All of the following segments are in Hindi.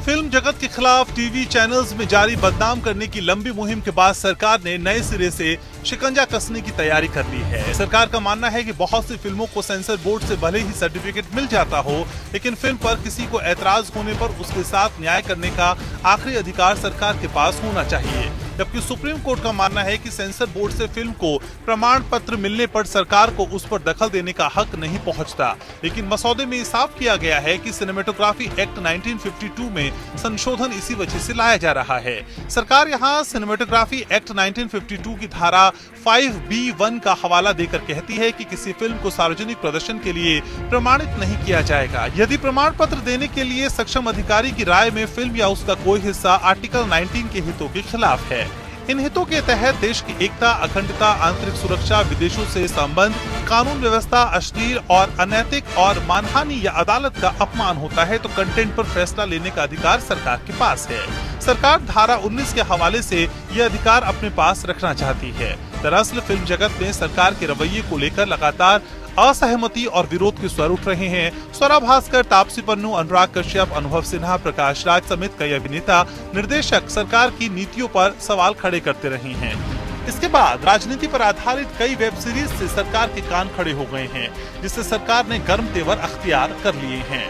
फिल्म जगत के खिलाफ टीवी चैनल्स में जारी बदनाम करने की लंबी मुहिम के बाद सरकार ने नए सिरे से शिकंजा कसने की तैयारी कर ली है। सरकार का मानना है कि बहुत सी फिल्मों को सेंसर बोर्ड से भले ही सर्टिफिकेट मिल जाता हो, लेकिन फिल्म पर किसी को ऐतराज होने पर उसके साथ न्याय करने का आखिरी अधिकार सरकार के पास होना चाहिए। जबकि सुप्रीम कोर्ट का मानना है कि सेंसर बोर्ड से फिल्म को प्रमाण पत्र मिलने पर सरकार को उस पर दखल देने का हक नहीं पहुंचता। लेकिन मसौदे में साफ किया गया है कि सिनेमेटोग्राफी एक्ट 1952 में संशोधन इसी वजह से लाया जा रहा है। सरकार यहां सिनेमेटोग्राफी एक्ट 1952 की धारा 5B1 का हवाला देकर कहती है कि किसी फिल्म को सार्वजनिक प्रदर्शन के लिए प्रमाणित नहीं किया जाएगा यदि प्रमाण पत्र देने के लिए सक्षम अधिकारी की राय में फिल्म या उसका कोई हिस्सा आर्टिकल 19 के हितों के खिलाफ है। इन हितों के तहत देश की एकता, अखंडता, आंतरिक सुरक्षा, विदेशों से संबंध, कानून व्यवस्था, अश्लील और अनैतिक और मानहानि या अदालत का अपमान होता है तो कंटेंट पर फैसला लेने का अधिकार सरकार के पास है। सरकार धारा 19 के हवाले से यह अधिकार अपने पास रखना चाहती है। दरअसल फिल्म जगत में सरकार के रवैये को लेकर लगातार असहमति और विरोध के स्वर उठ रहे हैं। स्वरा भास्कर, तापसी पन्नू, अनुराग कश्यप, अनुभव सिन्हा, प्रकाश राज समेत कई अभिनेता, निर्देशक सरकार की नीतियों पर सवाल खड़े करते रहे हैं। इसके बाद राजनीति पर आधारित कई वेब सीरीज से सरकार के कान खड़े हो गए हैं, जिससे सरकार ने गर्म तेवर अख्तियार कर लिए हैं।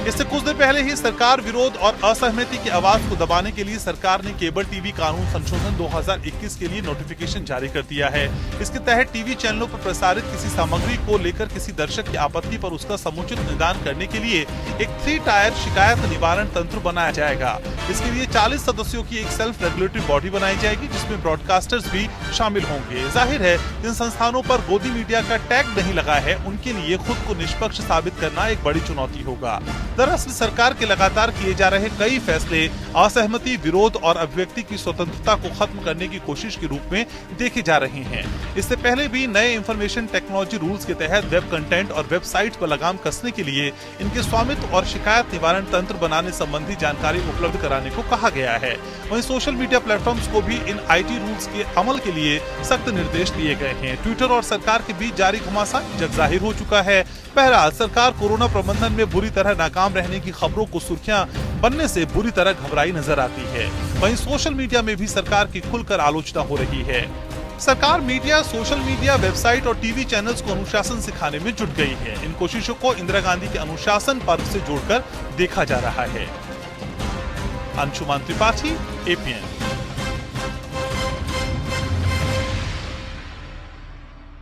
इससे कुछ देर पहले ही सरकार विरोध और असहमति की आवाज को दबाने के लिए सरकार ने केबल टीवी कानून संशोधन 2021 के लिए नोटिफिकेशन जारी कर दिया है। इसके तहत टीवी चैनलों पर प्रसारित किसी सामग्री को लेकर किसी दर्शक की आपत्ति पर उसका समुचित निदान करने के लिए एक 3 टायर शिकायत निवारण तंत्र बनाया जाएगा। इसके लिए 40 सदस्यों की एक सेल्फ रेगुलेटरी बॉडी बनाई जाएगी, जिसमें ब्रॉडकास्टर्स भी शामिल होंगे। जाहिर है जिन संस्थानों पर गोदी मीडिया का टैग नहीं लगा है, उनके लिए खुद को निष्पक्ष साबित करना एक बड़ी चुनौती होगा। दरअसल सरकार के लगातार किए जा रहे कई फैसले असहमति, विरोध और अभिव्यक्ति की स्वतंत्रता को खत्म करने की कोशिश के रूप में देखे जा रहे हैं। इससे पहले भी नए इंफॉर्मेशन टेक्नोलॉजी रूल्स के तहत वेब कंटेंट और वेबसाइट पर लगाम कसने के लिए इनके स्वामित्व और शिकायत निवारण तंत्र बनाने संबंधी जानकारी उपलब्ध कराने को कहा गया है। वहीं सोशल मीडिया प्लेटफॉर्म्स को भी इन IT रूल्स के अमल के लिए सख्त निर्देश दिए गए हैं। ट्विटर और सरकार के बीच जारी घमासान जग जाहिर हो चुका है। बहरहाल सरकार कोरोना प्रबंधन में बुरी तरह नाकाम रहने की खबरों को सुर्खियां बनने से बुरी तरह घबराई नजर आती है। वहीं सोशल मीडिया में भी सरकार की खुलकर आलोचना हो रही है। सरकार मीडिया, सोशल मीडिया, वेबसाइट और टीवी चैनल्स को अनुशासन सिखाने में जुट गई है। इन कोशिशों को इंदिरा गांधी के अनुशासन पर्व से जोड़कर देखा जा रहा है। अंशुमान त्रिपाठी, APN।